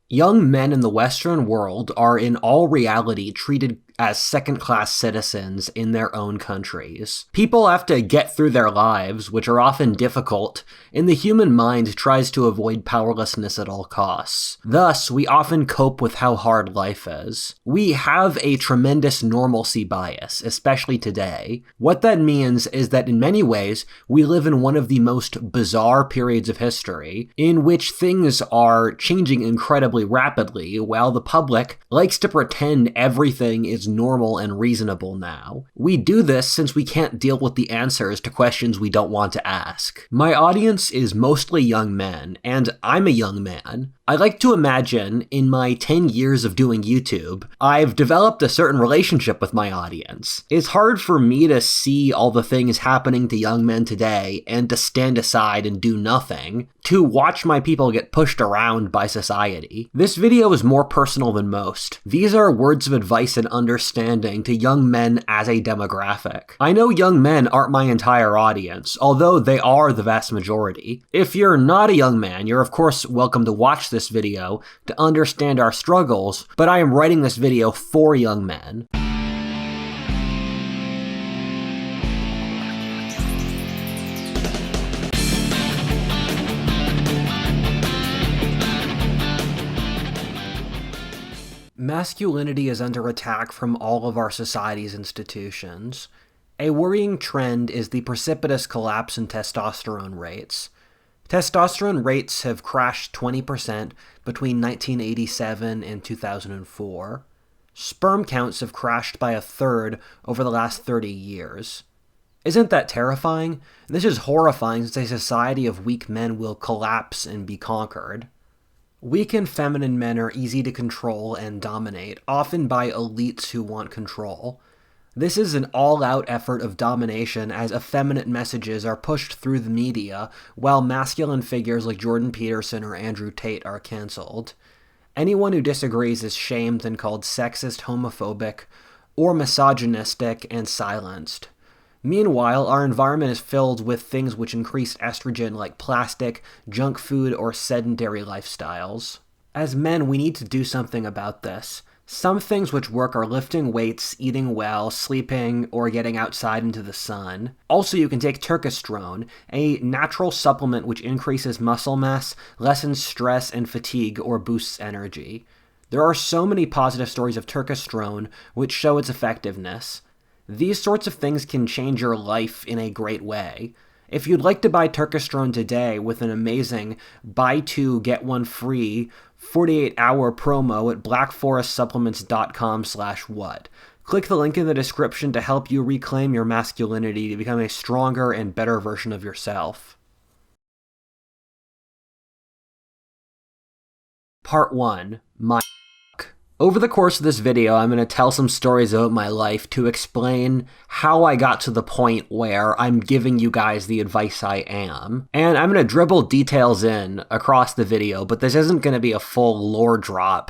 Young men in the Western world are in all reality treated as second-class citizens in their own countries. People have to get through their lives, which are often difficult, and the human mind tries to avoid powerlessness at all costs. Thus, we often cope with how hard life is. We have a tremendous normalcy bias, especially today. What that means is that in many ways, we live in one of the most bizarre periods of history, in which things are changing incredibly rapidly, while the public likes to pretend everything is normal and reasonable now. We do this since we can't deal with the answers to questions we don't want to ask. My audience is mostly young men, and I'm a young man. I like to imagine, in my 10 years of doing YouTube, I've developed a certain relationship with my audience. It's hard for me to see all the things happening to young men today and to stand aside and do nothing, to watch my people get pushed around by society. This video is more personal than most. These are words of advice and understanding to young men as a demographic. I know young men aren't my entire audience, although they are the vast majority. If you're not a young man, you're of course welcome to watch this video to understand our struggles, but I am writing this video for young men. Masculinity is under attack from all of our society's institutions. A worrying trend is the precipitous collapse in testosterone rates. Testosterone rates have crashed 20% between 1987 and 2004. Sperm counts have crashed by a third over the last 30 years. Isn't that terrifying? This is horrifying since a society of weak men will collapse and be conquered. Weak and feminine men are easy to control and dominate, often by elites who want control. This is an all-out effort of domination as effeminate messages are pushed through the media, while masculine figures like Jordan Peterson or Andrew Tate are cancelled. Anyone who disagrees is shamed and called sexist, homophobic, or misogynistic and silenced. Meanwhile, our environment is filled with things which increase estrogen like plastic, junk food, or sedentary lifestyles. As men, we need to do something about this. Some things which work are lifting weights, eating well, sleeping, or getting outside into the sun. Also, you can take turkestrone, a natural supplement which increases muscle mass, lessens stress and fatigue, or boosts energy. There are so many positive stories of turkestrone which show its effectiveness. These sorts of things can change your life in a great way. If you'd like to buy turkestrone today with an amazing buy two, get one free 48-hour promo at blackforestsupplements.com/what. Click the link in the description to help you reclaim your masculinity to become a stronger and better version of yourself. Part 1. Over the course of this video, I'm going to tell some stories about my life to explain how I got to the point where I'm giving you guys the advice I am. And I'm going to dribble details in across the video, but this isn't going to be a full lore drop,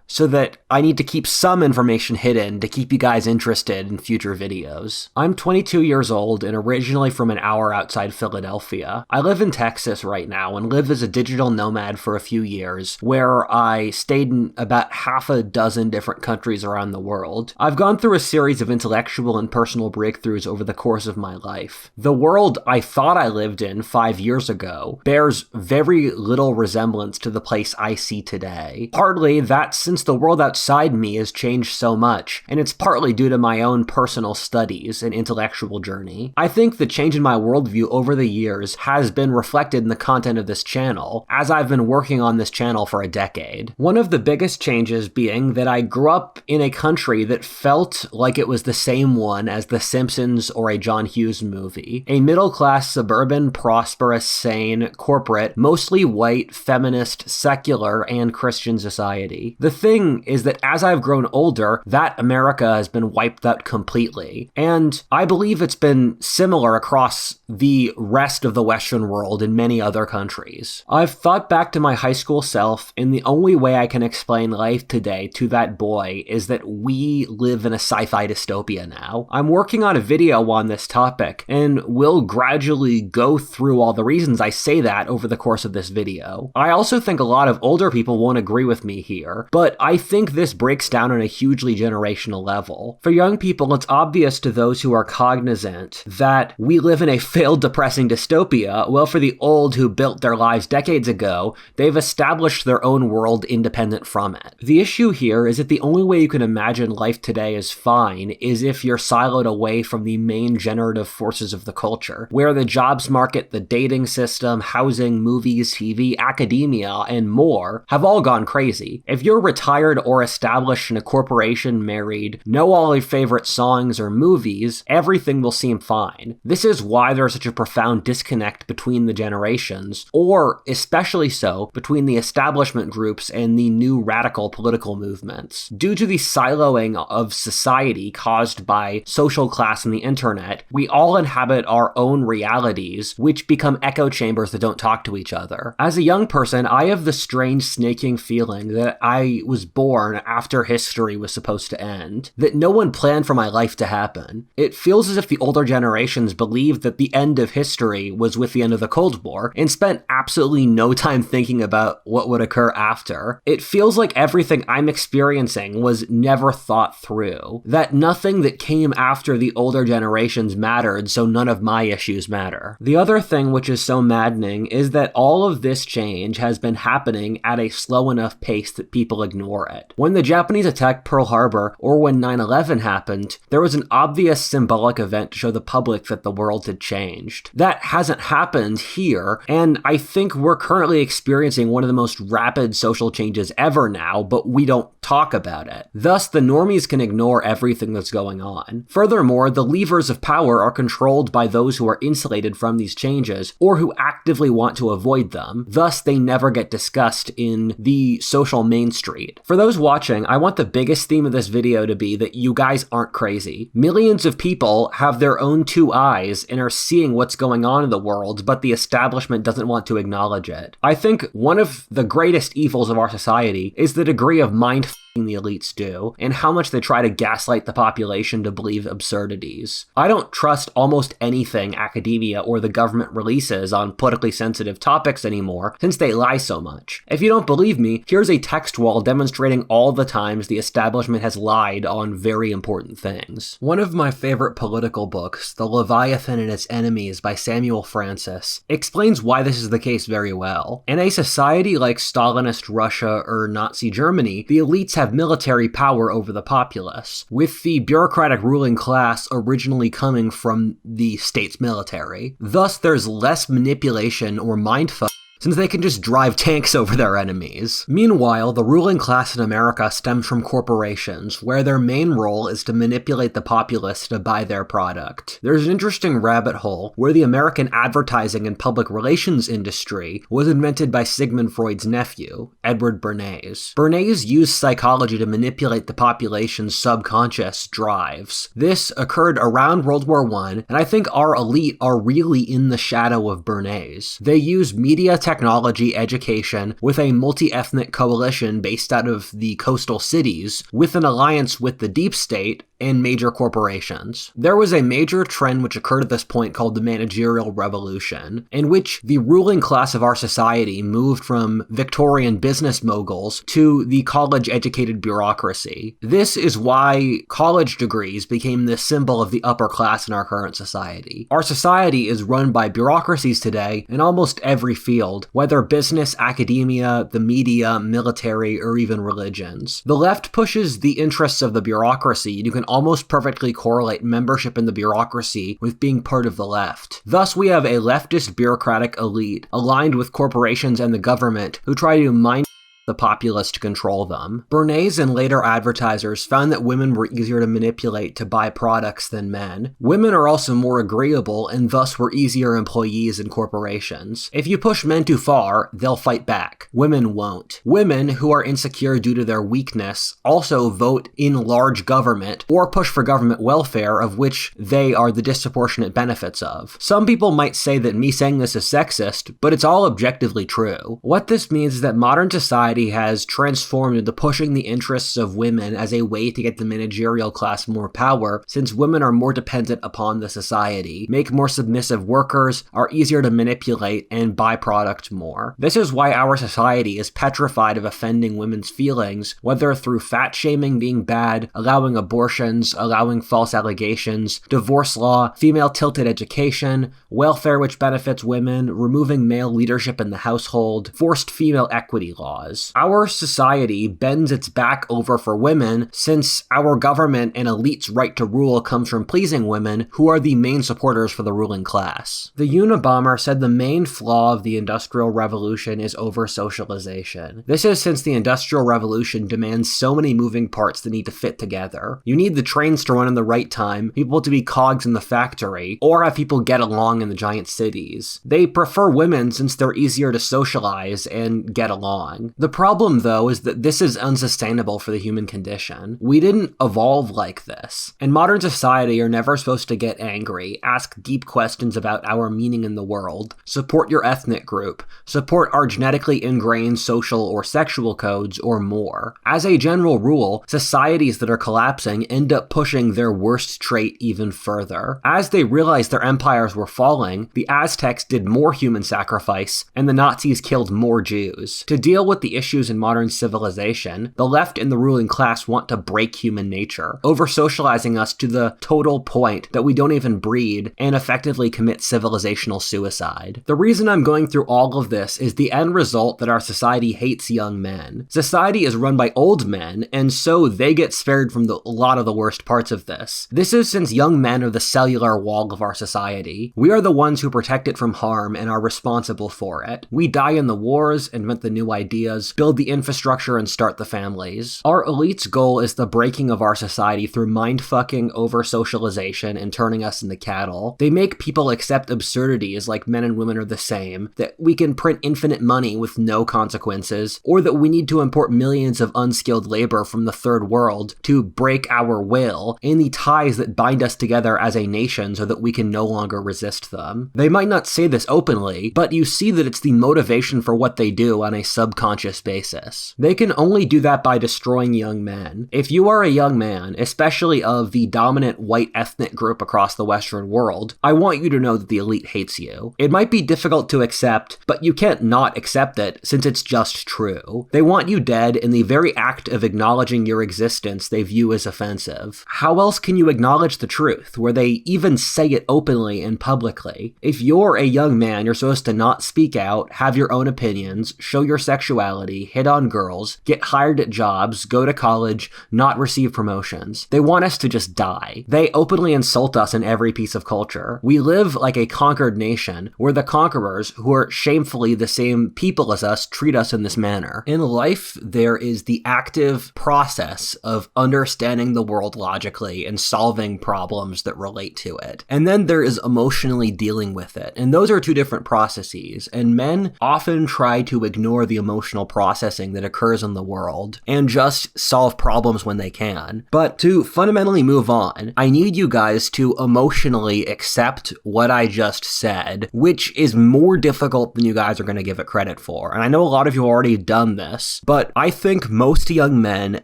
so that I need to keep some information hidden to keep you guys interested in future videos. I'm 22 years old and originally from an hour outside Philadelphia. I live in Texas right now and live as a digital nomad for a few years, where I stayed in about half a dozen different countries around the world. I've gone through a series of intellectual and personal breakthroughs over the course of my life. The world I thought I lived in 5 years ago bears very little resemblance to the place I see today. Partly that's since the world outside me has changed so much, and it's partly due to my own personal studies and intellectual journey. I think the change in my worldview over the years has been reflected in the content of this channel, as I've been working on this channel for a decade. One of the biggest changes being that I grew up in a country that felt like it was the same one as The Simpsons or a John Hughes movie. A middle-class, suburban, prosperous, sane, corporate, mostly white, feminist, secular, and Christian society. The thing is that as I've grown older, that America has been wiped out completely. And I believe it's been similar across the rest of the Western world in many other countries. I've thought back to my high school self, and the only way I can explain life today to that boy is that we live in a sci-fi dystopia now. I'm working on a video on this topic, and will gradually go through all the reasons I say that over the course of this video. I also think a lot of older people won't agree with me here, but I think this breaks down on a hugely generational level. For young people, it's obvious to those who are cognizant that we live in a failed, depressing dystopia. Well, for the old who built their lives decades ago, they've established their own world independent from it. The issue here is that the only way you can imagine life today is fine is if you're siloed away from the main generative forces of the culture, where the jobs market, the dating system, housing, movies, TV, academia, and more have all gone crazy. If you're retired or established in a corporation, married, know all your favorite songs or movies, everything will seem fine. This is why there's such a profound disconnect between the generations, or especially so between the establishment groups and the new radical political movements. Due to the siloing of society caused by social class and the internet, we all inhabit our own realities, which become echo chambers that don't talk to each other. As a young person, I have the strange snaking feeling that I was born after history was supposed to end, that no one planned for my life to happen. It feels as if the older generations believed that the end of history was with the end of the Cold War, and spent absolutely no time thinking about what would occur after. It feels like everything I'm experiencing was never thought through, that nothing that came after the older generations mattered, so none of my issues matter. The other thing which is so maddening is that all of this change has been happening at a slow enough pace that people ignore it. When the Japanese attacked Pearl Harbor, or when 9/11 happened, there was an obvious symbolic event to show the public that the world had changed. That hasn't happened here, and I think we're currently experiencing one of the most rapid social changes ever now, but we don't talk about it. Thus, the normies can ignore everything that's going on. Furthermore, the levers of power are controlled by those who are insulated from these changes, or who actively want to avoid them. Thus, they never get discussed in the social main street. For those watching, I want the biggest theme of this video to be that you guys aren't crazy. Millions of people have their own two eyes and are seeing what's going on in the world, but the establishment doesn't want to acknowledge it. I think one of the greatest evils of our society is the degree of mind the elites do, and how much they try to gaslight the population to believe absurdities. I don't trust almost anything academia or the government releases on politically sensitive topics anymore, since they lie so much. If you don't believe me, here's a text wall demonstrating all the times the establishment has lied on very important things. One of my favorite political books, The Leviathan and Its Enemies by Samuel Francis, explains why this is the case very well. In a society like Stalinist Russia or Nazi Germany, the elites have military power over the populace, with the bureaucratic ruling class originally coming from the state's military. Thus, there's less manipulation or mindfuck, since they can just drive tanks over their enemies. Meanwhile, the ruling class in America stems from corporations, where their main role is to manipulate the populace to buy their product. There's an interesting rabbit hole where the American advertising and public relations industry was invented by Sigmund Freud's nephew, Edward Bernays. Bernays used psychology to manipulate the population's subconscious drives. This occurred around World War I, and I think our elite are really in the shadow of Bernays. They use media technology education with a multi-ethnic coalition based out of the coastal cities, with an alliance with the deep state and major corporations. There was a major trend which occurred at this point called the managerial revolution, in which the ruling class of our society moved from Victorian business moguls to the college-educated bureaucracy. This is why college degrees became the symbol of the upper class in our current society. Our society is run by bureaucracies today in almost every field, whether business, academia, the media, military, or even religions. The left pushes the interests of the bureaucracy. You can almost perfectly correlate membership in the bureaucracy with being part of the left. Thus, we have a leftist bureaucratic elite aligned with corporations and the government who try to mind the populace to control them. Bernays and later advertisers found that women were easier to manipulate to buy products than men. Women are also more agreeable and thus were easier employees in corporations. If you push men too far, they'll fight back. Women won't. Women, who are insecure due to their weakness, also vote in large government or push for government welfare, of which they are the disproportionate benefits of. Some people might say that me saying this is sexist, but it's all objectively true. What this means is that modern society has transformed into pushing the interests of women as a way to get the managerial class more power, since women are more dependent upon the society, make more submissive workers, are easier to manipulate, and buy product more. This is why our society is petrified of offending women's feelings, whether through fat shaming being bad, allowing abortions, allowing false allegations, divorce law, female-tilted education, welfare which benefits women, removing male leadership in the household, forced female equity laws. Our society bends its back over for women since our government and elite's right to rule comes from pleasing women, who are the main supporters for the ruling class. The Unabomber said the main flaw of the Industrial Revolution is over-socialization. This is since the Industrial Revolution demands so many moving parts that need to fit together. You need the trains to run in the right time, people to be cogs in the factory, or have people get along in the giant cities. They prefer women since they're easier to socialize and get along. The problem, though, is that this is unsustainable for the human condition. We didn't evolve like this. In modern society, you're never supposed to get angry, ask deep questions about our meaning in the world, support your ethnic group, support our genetically ingrained social or sexual codes, or more. As a general rule, societies that are collapsing end up pushing their worst trait even further. As they realized their empires were falling, the Aztecs did more human sacrifice, and the Nazis killed more Jews. To deal with the issues in modern civilization, the left and the ruling class want to break human nature, over-socializing us to the total point that we don't even breed and effectively commit civilizational suicide. The reason I'm going through all of this is the end result that our society hates young men. Society is run by old men, and so they get spared from a lot of the worst parts of this. This is since young men are the cellular wall of our society. We are the ones who protect it from harm and are responsible for it. We die in the wars, invent the new ideas, build the infrastructure, and start the families. Our elite's goal is the breaking of our society through mind-fucking over-socialization and turning us into cattle. They make people accept absurdities like men and women are the same, that we can print infinite money with no consequences, or that we need to import millions of unskilled labor from the third world to break our will and the ties that bind us together as a nation so that we can no longer resist them. They might not say this openly, but you see that it's the motivation for what they do on a subconscious basis. They can only do that by destroying young men. If you are a young man, especially of the dominant white ethnic group across the Western world, I want you to know that the elite hates you. It might be difficult to accept, but you can't not accept it since it's just true. They want you dead, and the very act of acknowledging your existence they view as offensive. How else can you acknowledge the truth, where they even say it openly and publicly? If you're a young man, you're supposed to not speak out, have your own opinions, show your sexuality, hit on girls, get hired at jobs, go to college, not receive promotions. They want us to just die. They openly insult us in every piece of culture. We live like a conquered nation, where the conquerors, who are shamefully the same people as us, treat us in this manner. In life, there is the active process of understanding the world logically and solving problems that relate to it. And then there is emotionally dealing with it. And those are two different processes. And men often try to ignore the emotional processing that occurs in the world and just solve problems when they can. But to fundamentally move on, I need you guys to emotionally accept what I just said, which is more difficult than you guys are going to give it credit for. And I know a lot of you have already done this, but I think most young men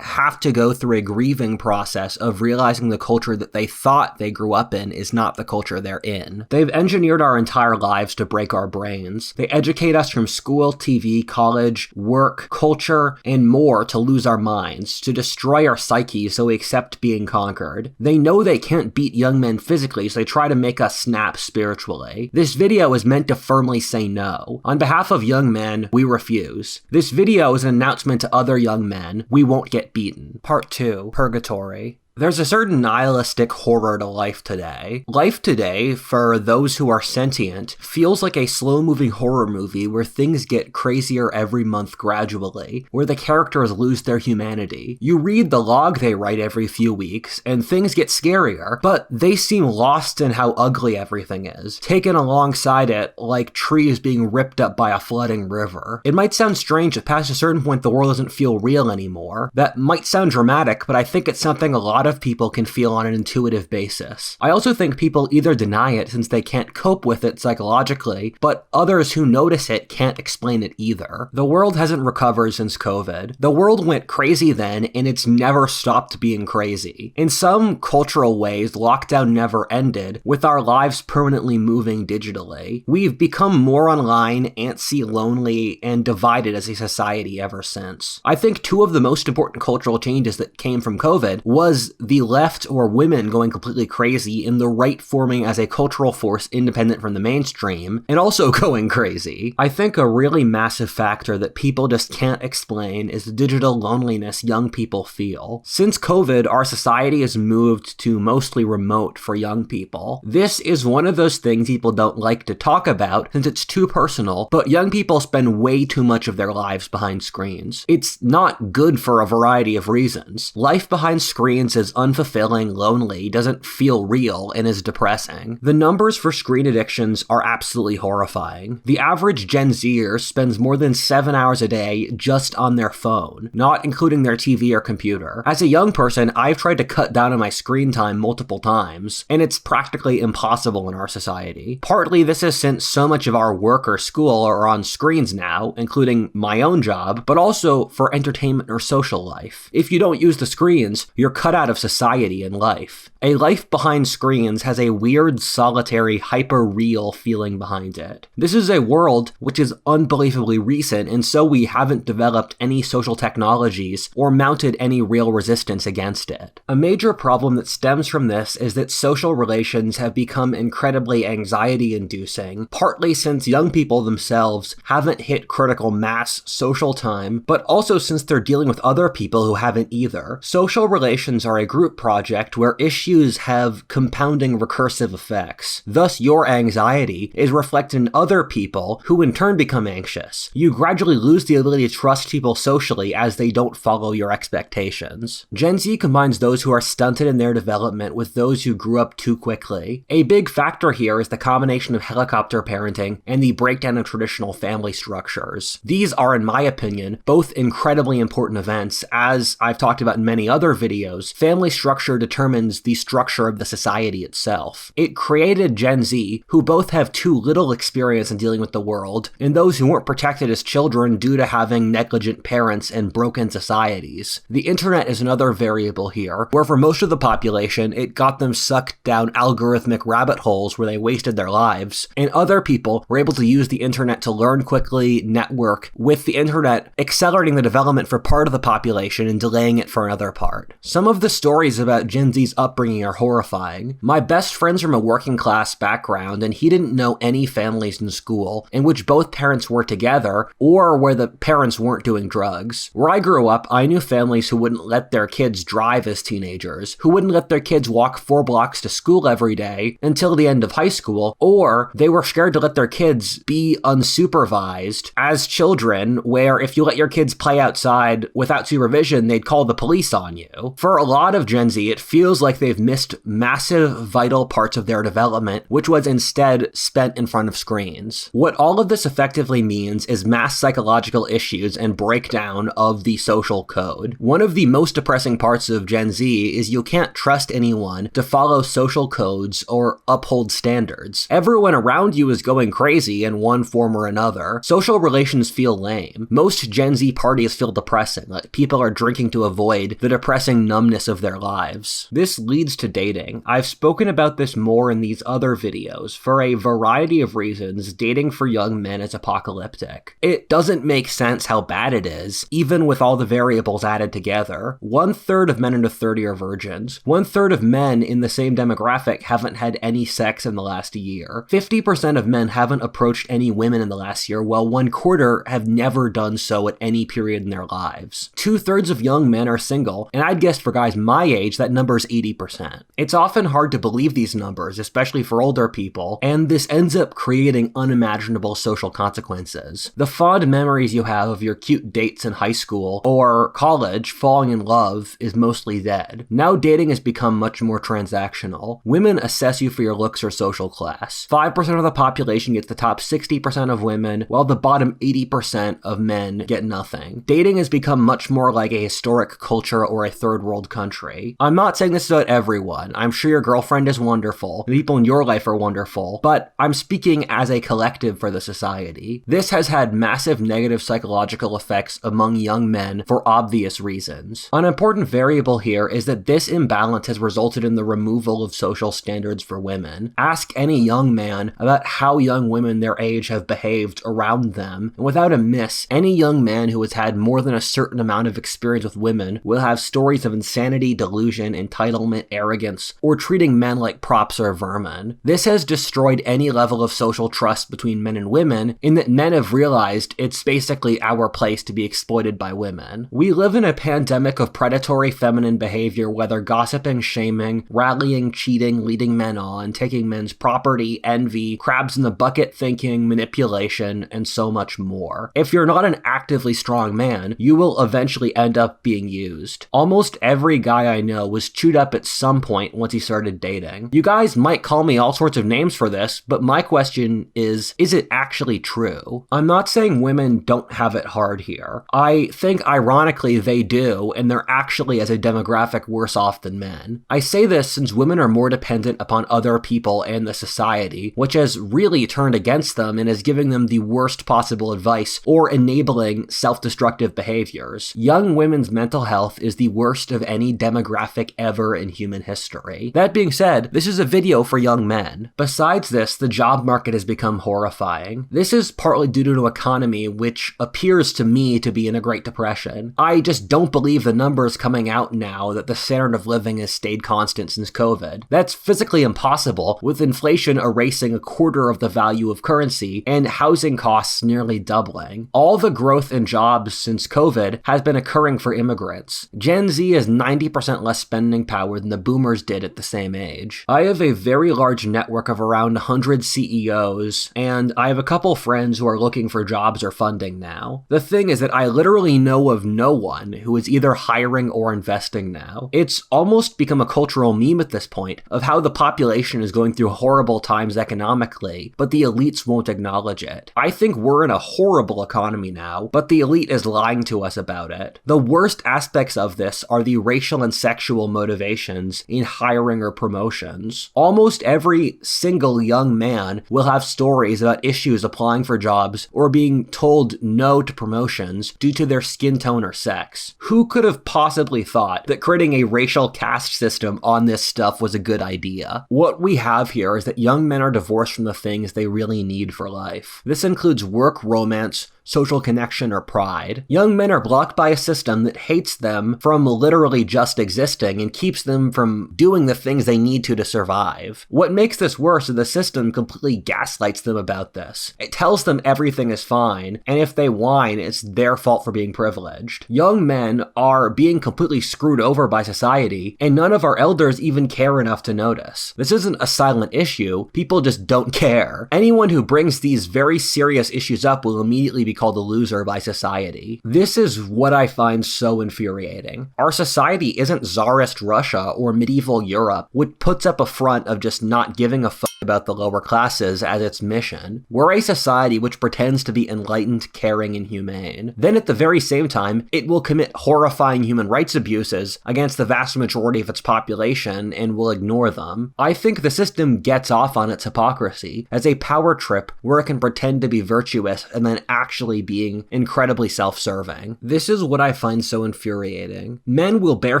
have to go through a grieving process of realizing the culture that they thought they grew up in is not the culture they're in. They've engineered our entire lives to break our brains. They educate us from school, TV, college, work, culture, and more to lose our minds, to destroy our psyches so we accept being conquered. They know they can't beat young men physically, so they try to make us snap spiritually. This video is meant to firmly say no. On behalf of young men, we refuse. This video is an announcement to other young men, we won't get beaten. Part 2, Purgatory. There's a certain nihilistic horror to life today. Life today, for those who are sentient, feels like a slow-moving horror movie where things get crazier every month gradually, where the characters lose their humanity. You read the log they write every few weeks, and things get scarier, but they seem lost in how ugly everything is, taken alongside it like trees being ripped up by a flooding river. It might sound strange that past a certain point the world doesn't feel real anymore. That might sound dramatic, but I think it's something a lot of people can feel on an intuitive basis. I also think people either deny it since they can't cope with it psychologically, but others who notice it can't explain it either. The world hasn't recovered since COVID. The world went crazy then, and it's never stopped being crazy. In some cultural ways, lockdown never ended, with our lives permanently moving digitally. We've become more online, antsy, lonely, and divided as a society ever since. I think two of the most important cultural changes that came from COVID was the left or women going completely crazy and the right forming as a cultural force independent from the mainstream, and also going crazy. I think a really massive factor that people just can't explain is the digital loneliness young people feel. Since COVID, our society has moved to mostly remote for young people. This is one of those things people don't like to talk about since it's too personal, but young people spend way too much of their lives behind screens. It's not good for a variety of reasons. Life behind screens is unfulfilling, lonely, doesn't feel real, and is depressing. The numbers for screen addictions are absolutely horrifying. The average Gen Zer spends more than 7 hours a day just on their phone, not including their TV or computer. As a young person, I've tried to cut down on my screen time multiple times, and it's practically impossible in our society. Partly this is since so much of our work or school are on screens now, including my own job, but also for entertainment or social life. If you don't use the screens, you're cut out of society and life. A life behind screens has a weird, solitary, hyper-real feeling behind it. This is a world which is unbelievably recent, and so we haven't developed any social technologies or mounted any real resistance against it. A major problem that stems from this is that social relations have become incredibly anxiety-inducing, partly since young people themselves haven't hit critical mass social time, but also since they're dealing with other people who haven't either. Social relations are a group project where issues have compounding recursive effects. Thus, your anxiety is reflected in other people who in turn become anxious. You gradually lose the ability to trust people socially as they don't follow your expectations. Gen Z combines those who are stunted in their development with those who grew up too quickly. A big factor here is the combination of helicopter parenting and the breakdown of traditional family structures. These are, in my opinion, both incredibly important events. As I've talked about in many other videos, family structure determines the structure of the society itself. It created Gen Z, who both have too little experience in dealing with the world, and those who weren't protected as children due to having negligent parents and broken societies. The internet is another variable here, where for most of the population, it got them sucked down algorithmic rabbit holes where they wasted their lives, and other people were able to use the internet to learn quickly, network, with the internet accelerating the development for part of the population and delaying it for another part. Some of the stories about Gen Z's upbringing are horrifying. My best friend's from a working class background, and he didn't know any families in school in which both parents were together or where the parents weren't doing drugs. Where I grew up, I knew families who wouldn't let their kids drive as teenagers, who wouldn't let their kids walk 4 blocks to school every day until the end of high school, or they were scared to let their kids be unsupervised as children, where if you let your kids play outside without supervision, they'd call the police on you. For a lot of Gen Z, it feels like they've missed massive, vital parts of their development, which was instead spent in front of screens. What all of this effectively means is mass psychological issues and breakdown of the social code. One of the most depressing parts of Gen Z is you can't trust anyone to follow social codes or uphold standards. Everyone around you is going crazy in one form or another. Social relations feel lame. Most Gen Z parties feel depressing, like people are drinking to avoid the depressing numbness of their lives. This leads to dating. I've spoken about this more in these other videos. For a variety of reasons, dating for young men is apocalyptic. It doesn't make sense how bad it is, even with all the variables added together. 1/3 of men under 30 are virgins. 1/3 of men in the same demographic haven't had any sex in the last year. 50% of men haven't approached any women in the last year, while 1/4 have never done so at any period in their lives. 2/3 of young men are single, and I'd guess for guys my age, that number is 80%. It's often hard to believe these numbers, especially for older people, and this ends up creating unimaginable social consequences. The fond memories you have of your cute dates in high school or college falling in love is mostly dead. Now dating has become much more transactional. Women assess you for your looks or social class. 5% of the population gets the top 60% of women, while the bottom 80% of men get nothing. Dating has become much more like a historic culture or a third world country. I'm not saying this about everyone. I'm sure your girlfriend is wonderful, the people in your life are wonderful, but I'm speaking as a collective for the society. This has had massive negative psychological effects among young men for obvious reasons. An important variable here is that this imbalance has resulted in the removal of social standards for women. Ask any young man about how young women their age have behaved around them, and without a miss, any young man who has had more than a certain amount of experience with women will have stories of insanity, delusion, entitlement, arrogance, or treating men like props or vermin. This has destroyed any level of social trust between men and women, in that men have realized it's basically our place to be exploited by women. We live in a pandemic of predatory feminine behavior, whether gossiping, shaming, rallying, cheating, leading men on, taking men's property, envy, crabs in the bucket thinking, manipulation, and so much more. If you're not an actively strong man, you will eventually end up being used. Almost every guy I know was chewed up at some point once he started dating. You guys might call me all sorts of names for this, but my question is it actually true? I'm not saying women don't have it hard here. I think ironically they do, and they're actually as a demographic worse off than men. I say this since women are more dependent upon other people and the society, which has really turned against them and is giving them the worst possible advice or enabling self-destructive behaviors. Young women's mental health is the worst of any demographic ever in human history. That being said, this is a video for young men. Besides this, the job market has become horrifying. This is partly due to an economy which appears to me to be in a Great Depression. I just don't believe the numbers coming out now that the standard of living has stayed constant since COVID. That's physically impossible, with inflation erasing a quarter of the value of currency and housing costs nearly doubling. All the growth in jobs since COVID has been occurring for immigrants. Gen Z has 90% less spending power than the boomers did at the same age. I have a very large network of around 100 CEOs, and I have a couple friends who are looking for jobs or funding now. The thing is that I literally know of no one who is either hiring or investing now. It's almost become a cultural meme at this point of how the population is going through horrible times economically, but the elites won't acknowledge it. I think we're in a horrible economy now, but the elite is lying to us about it. The worst aspects of this are the racial and sexual motivations in hiring or promotions. Almost every single young man will have stories about issues applying for jobs or being told no to promotions due to their skin tone or sex. Who could have possibly thought that creating a racial caste system on this stuff was a good idea? What we have here is that young men are divorced from the things they really need for life. This includes work, romance, social connection, or pride. Young men are blocked by a system that hates them from literally just existing and keeps them from doing the things they need to survive. What makes this worse is the system completely gaslights them about this. It tells them everything is fine, and if they whine, it's their fault for being privileged. Young men are being completely screwed over by society, and none of our elders even care enough to notice. This isn't a silent issue, people just don't care. Anyone who brings these very serious issues up will immediately be called a loser by society. This is what I find so infuriating. Our society isn't Tsarist Russia or medieval Europe, which puts up a front of just not giving a fuck about the lower classes as its mission. We're a society which pretends to be enlightened, caring, and humane. Then at the very same time, it will commit horrifying human rights abuses against the vast majority of its population and will ignore them. I think the system gets off on its hypocrisy as a power trip where it can pretend to be virtuous and then actually being incredibly self-serving. This is what I find so infuriating. Men will bear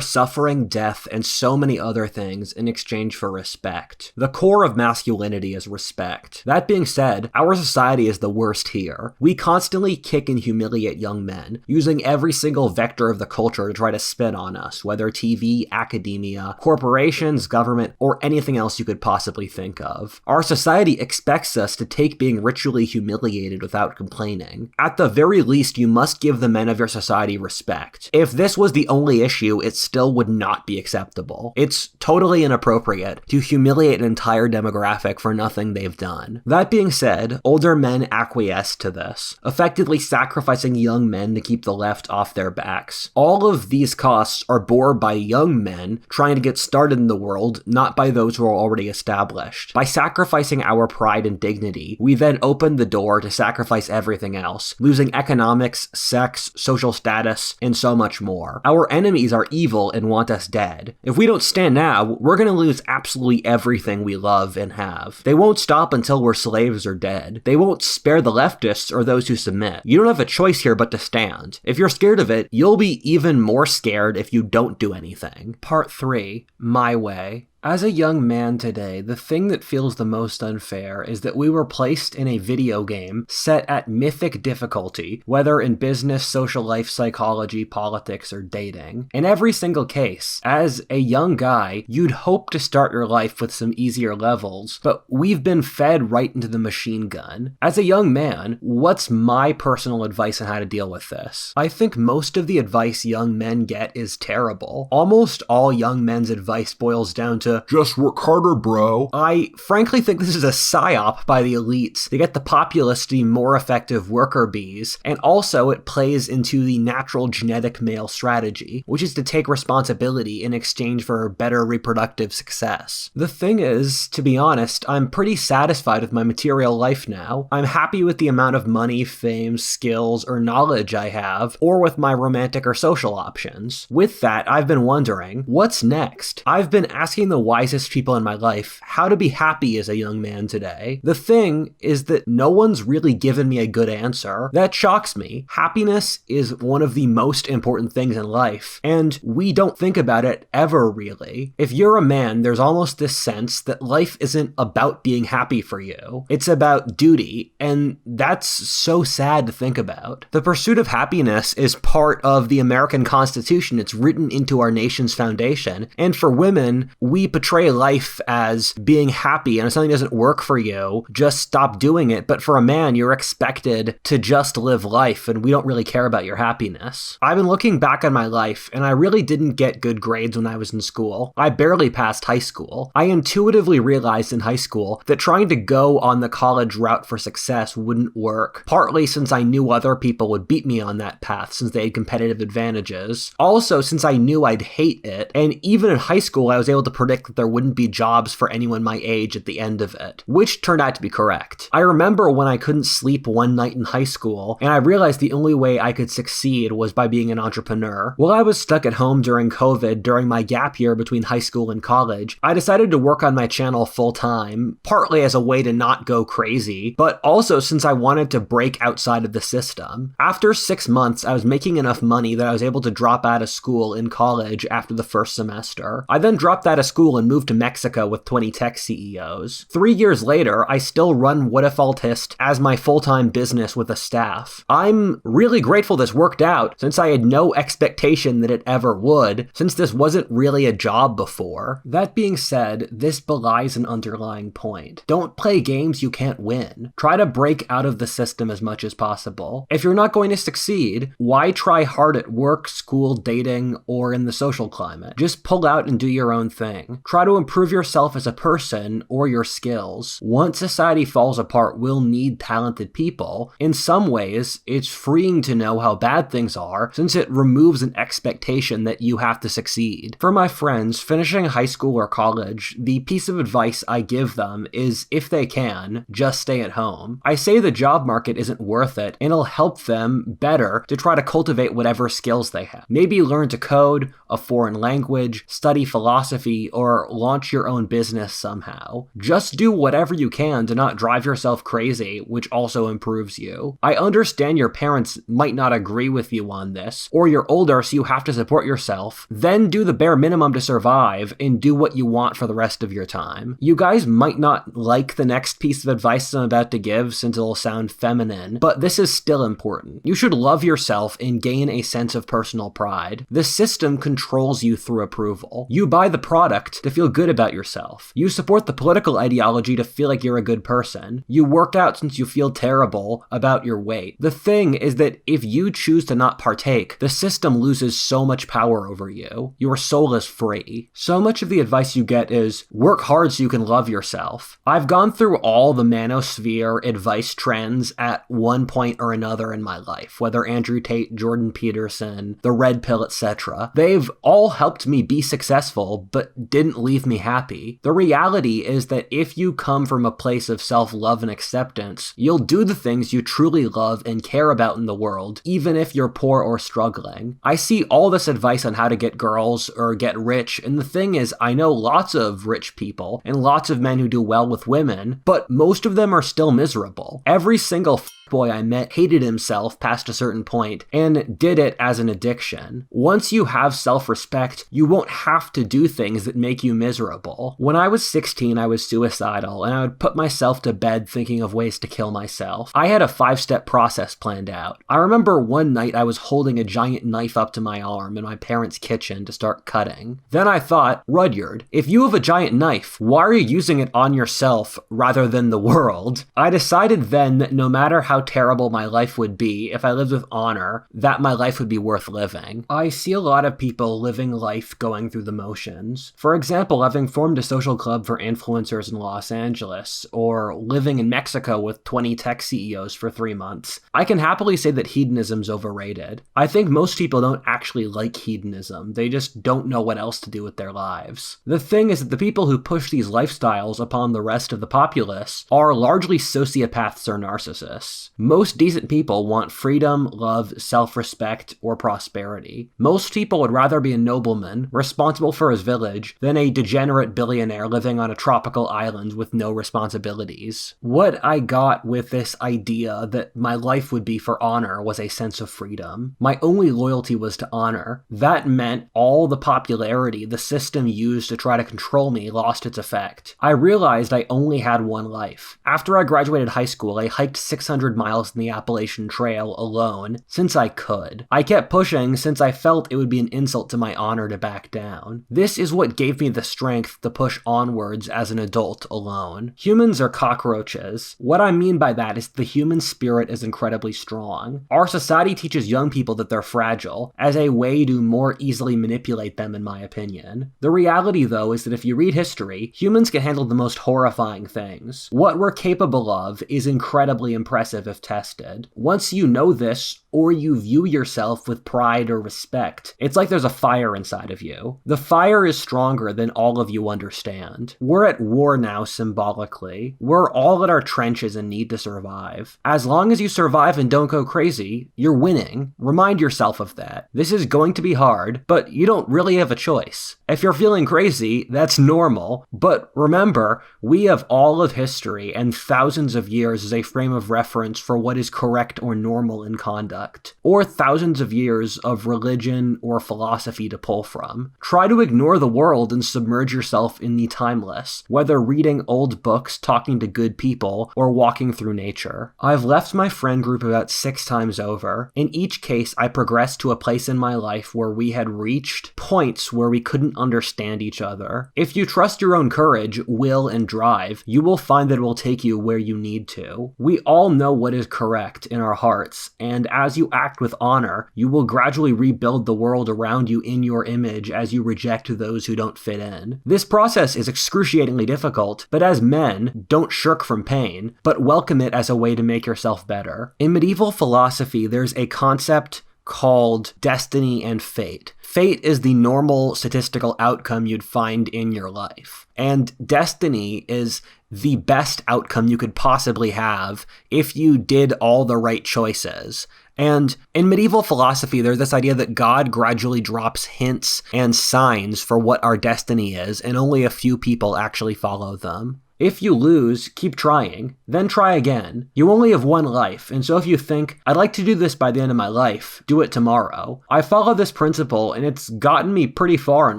suffering, death, and so many other things in exchange for respect. The core of masculinity masculinity is respect. That being said, our society is the worst here. We constantly kick and humiliate young men, using every single vector of the culture to try to spit on us, whether TV, academia, corporations, government, or anything else you could possibly think of. Our society expects us to take being ritually humiliated without complaining. At the very least, you must give the men of your society respect. If this was the only issue, it still would not be acceptable. It's totally inappropriate to humiliate an entire demographic for nothing they've done. That being said, older men acquiesce to this, effectively sacrificing young men to keep the left off their backs. All of these costs are borne by young men trying to get started in the world, not by those who are already established. By sacrificing our pride and dignity, we then open the door to sacrifice everything else, losing economics, sex, social status, and so much more. Our enemies are evil and want us dead. If we don't stand now, we're going to lose absolutely everything we love and have. They won't stop until we're slaves or dead. They won't spare the leftists or those who submit. You don't have a choice here but to stand. If you're scared of it, you'll be even more scared if you don't do anything. Part 3. My Way. As a young man today, the thing that feels the most unfair is that we were placed in a video game set at mythic difficulty, whether in business, social life, psychology, politics, or dating. In every single case, as a young guy, you'd hope to start your life with some easier levels, but we've been fed right into the machine gun. As a young man, what's my personal advice on how to deal with this? I think most of the advice young men get is terrible. Almost all young men's advice boils down to just work harder, bro. I frankly think this is a psyop by the elites to get the populace to be more effective worker bees, and also it plays into the natural genetic male strategy, which is to take responsibility in exchange for better reproductive success. The thing is, to be honest, I'm pretty satisfied with my material life now. I'm happy with the amount of money, fame, skills, or knowledge I have, or with my romantic or social options. With that, I've been wondering, what's next? I've been asking the wisest people in my life how to be happy as a young man today. The thing is that no one's really given me a good answer. That shocks me. Happiness is one of the most important things in life, and we don't think about it ever really. If you're a man, there's almost this sense that life isn't about being happy for you. It's about duty, and that's so sad to think about. The pursuit of happiness is part of the American Constitution. It's written into our nation's foundation, and for women, we portray life as being happy, and if something doesn't work for you, just stop doing it. But for a man, you're expected to just live life, and we don't really care about your happiness. I've been looking back on my life, and I really didn't get good grades when I was in school. I barely passed high school. I intuitively realized in high school that trying to go on the college route for success wouldn't work, partly since I knew other people would beat me on that path since they had competitive advantages. Also, since I knew I'd hate it, and even in high school I was able to predict that there wouldn't be jobs for anyone my age at the end of it, which turned out to be correct. I remember when I couldn't sleep one night in high school, and I realized the only way I could succeed was by being an entrepreneur. While I was stuck at home during COVID, during my gap year between high school and college, I decided to work on my channel full time, partly as a way to not go crazy, but also since I wanted to break outside of the system. After 6 months, I was making enough money that I was able to drop out of school in college after the first semester. I then dropped out of school and moved to Mexico with 20 tech CEOs. 3 years later, I still run What If Altist as my full-time business with a staff. I'm really grateful this worked out, since I had no expectation that it ever would, since this wasn't really a job before. That being said, this belies an underlying point. Don't play games you can't win. Try to break out of the system as much as possible. If you're not going to succeed, why try hard at work, school, dating, or in the social climate? Just pull out and do your own thing. Try to improve yourself as a person or your skills. Once society falls apart, we'll need talented people. In some ways, it's freeing to know how bad things are, since it removes an expectation that you have to succeed. For my friends finishing high school or college, the piece of advice I give them is, if they can, just stay at home. I say the job market isn't worth it, and it'll help them better to try to cultivate whatever skills they have. Maybe learn to code, a foreign language, study philosophy, or or launch your own business somehow. Just do whatever you can to not drive yourself crazy, which also improves you. I understand your parents might not agree with you on this, or you're older so you have to support yourself. Then do the bare minimum to survive and do what you want for the rest of your time. You guys might not like the next piece of advice I'm about to give since it'll sound feminine, but this is still important. You should love yourself and gain a sense of personal pride. The system controls you through approval. You buy the product to feel good about yourself. You support the political ideology to feel like you're a good person. You work out since you feel terrible about your weight. The thing is that if you choose to not partake, the system loses so much power over you. Your soul is free. So much of the advice you get is, work hard so you can love yourself. I've gone through all the manosphere advice trends at one point or another in my life, whether Andrew Tate, Jordan Peterson, the Red Pill, etc. They've all helped me be successful, but didn't leave me happy. The reality is that if you come from a place of self-love and acceptance, you'll do the things you truly love and care about in the world, even if you're poor or struggling. I see all this advice on how to get girls or get rich, and the thing is, I know lots of rich people and lots of men who do well with women, but most of them are still miserable. Every single boy I met hated himself past a certain point and did it as an addiction. Once you have self-respect, you won't have to do things that make you miserable. When I was 16, I was suicidal, and I would put myself to bed thinking of ways to kill myself. I had a 5-step process planned out. I remember one night I was holding a giant knife up to my arm in my parents' kitchen to start cutting. Then I thought, Rudyard, if you have a giant knife, why are you using it on yourself rather than the world? I decided then that no matter how terrible my life would be, if I lived with honor, that my life would be worth living. I see a lot of people living life going through the motions. For example, having formed a social club for influencers in Los Angeles, or living in Mexico with 20 tech CEOs for 3 months. I can happily say that hedonism's overrated. I think most people don't actually like hedonism, they just don't know what else to do with their lives. The thing is that the people who push these lifestyles upon the rest of the populace are largely sociopaths or narcissists. Most decent people want freedom, love, self-respect, or prosperity. Most people would rather be a nobleman, responsible for his village, than a degenerate billionaire living on a tropical island with no responsibilities. What I got with this idea that my life would be for honor was a sense of freedom. My only loyalty was to honor. That meant all the popularity the system used to try to control me lost its effect. I realized I only had one life. After I graduated high school, I hiked 600 miles in the Appalachian Trail alone, since I could. I kept pushing since I felt it would be an insult to my honor to back down. This is what gave me the strength to push onwards as an adult alone. Humans are cockroaches. What I mean by that is the human spirit is incredibly strong. Our society teaches young people that they're fragile, as a way to more easily manipulate them, in my opinion. The reality, though, is that if you read history, humans can handle the most horrifying things. What we're capable of is incredibly impressive if tested. Once you know this, or you view yourself with pride or respect, it's like there's a fire inside of you. The fire is stronger than all of you understand. We're at war now, symbolically. We're all at our trenches and need to survive. As long as you survive and don't go crazy, you're winning. Remind yourself of that. This is going to be hard, but you don't really have a choice. If you're feeling crazy, that's normal, but remember, we have all of history and thousands of years as a frame of reference for what is correct or normal in conduct, or thousands of years of religion or philosophy to pull from. Try to ignore the world and submerge yourself in the timeless, whether reading old books, talking to good people, or walking through nature. I've left my friend group about 6 times over. In each case, I progressed to a place in my life where we had reached points where we couldn't understand each other. If you trust your own courage, will, and drive, you will find that it will take you where you need to. We all know what is correct in our hearts, and as you act with honor, you will gradually rebuild the world around you in your image as you reject those who don't fit in. This process is excruciatingly difficult, but as men, don't shirk from pain, but welcome it as a way to make yourself better. In medieval philosophy, there's a concept called destiny and fate. Fate is the normal statistical outcome you'd find in your life. And destiny is the best outcome you could possibly have if you did all the right choices. And in medieval philosophy, there's this idea that God gradually drops hints and signs for what our destiny is, and only a few people actually follow them. If you lose, keep trying, then try again. You only have one life, and so if you think, I'd like to do this by the end of my life, do it tomorrow. I follow this principle, and it's gotten me pretty far in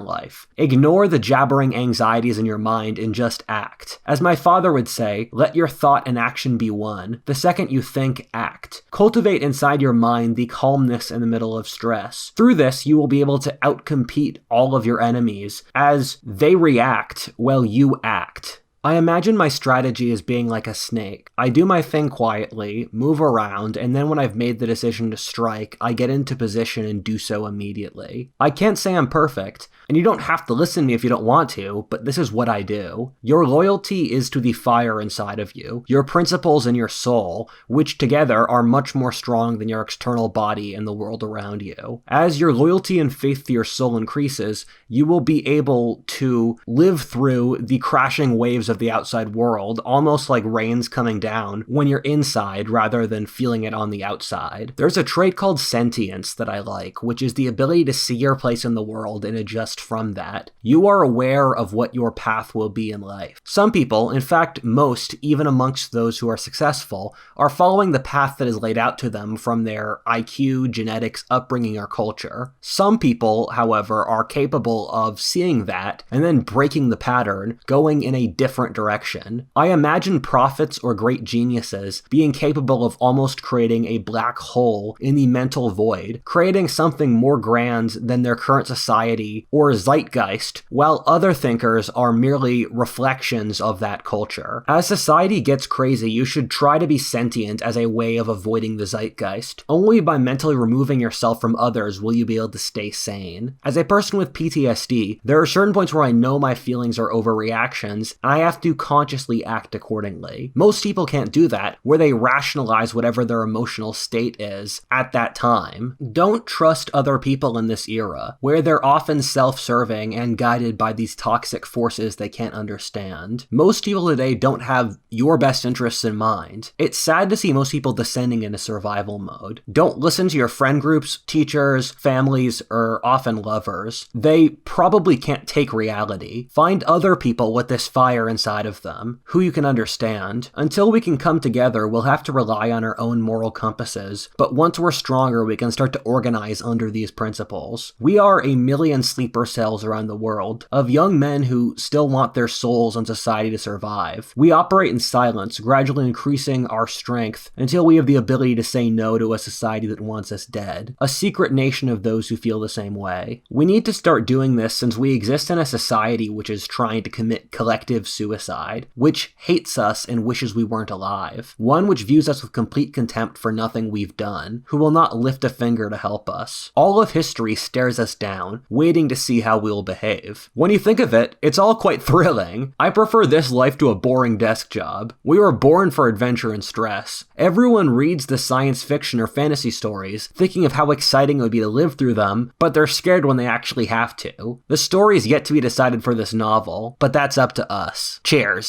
life. Ignore the jabbering anxieties in your mind and just act. As my father would say, let your thought and action be one. The second you think, act. Cultivate inside your mind the calmness in the middle of stress. Through this, you will be able to outcompete all of your enemies as they react while you act. I imagine my strategy as being like a snake. I do my thing quietly, move around, and then when I've made the decision to strike, I get into position and do so immediately. I can't say I'm perfect, and you don't have to listen to me if you don't want to, but this is what I do. Your loyalty is to the fire inside of you, your principles and your soul, which together are much more strong than your external body and the world around you. As your loyalty and faith to your soul increases, you will be able to live through the crashing waves of the outside world, almost like rain's coming down, when you're inside rather than feeling it on the outside. There's a trait called sentience that I like, which is the ability to see your place in the world and adjust from that. You are aware of what your path will be in life. Some people, in fact most, even amongst those who are successful, are following the path that is laid out to them from their IQ, genetics, upbringing, or culture. Some people, however, are capable of seeing that and then breaking the pattern, going in a different direction. I imagine prophets or great geniuses being capable of almost creating a black hole in the mental void, creating something more grand than their current society or zeitgeist, while other thinkers are merely reflections of that culture. As society gets crazy, you should try to be sentient as a way of avoiding the zeitgeist. Only by mentally removing yourself from others will you be able to stay sane. As a person with PTSD, there are certain points where I know my feelings are overreactions, and I have to consciously act accordingly. Most people can't do that, where they rationalize whatever their emotional state is at that time. Don't trust other people in this era, where they're often self-serving and guided by these toxic forces they can't understand. Most people today don't have your best interests in mind. It's sad to see most people descending into survival mode. Don't listen to your friend groups, teachers, families, or often lovers. They probably can't take reality. Find other people with this fire inside of them, who you can understand. Until we can come together, we'll have to rely on our own moral compasses, but once we're stronger, we can start to organize under these principles. We are a million sleeper cells around the world, of young men who still want their souls and society to survive. We operate in silence, gradually increasing our strength until we have the ability to say no to a society that wants us dead. A secret nation of those who feel the same way. We need to start doing this since we exist in a society which is trying to commit collective suicide, which hates us and wishes we weren't alive. One which views us with complete contempt for nothing we've done, who will not lift a finger to help us. All of history stares us down, waiting to see how we'll behave. When you think of it, it's all quite thrilling. I prefer this life to a boring desk job. We were born for adventure and stress. Everyone reads the science fiction or fantasy stories, thinking of how exciting it would be to live through them, but they're scared when they actually have to. The story is yet to be decided for this novel, but that's up to us. Cheers.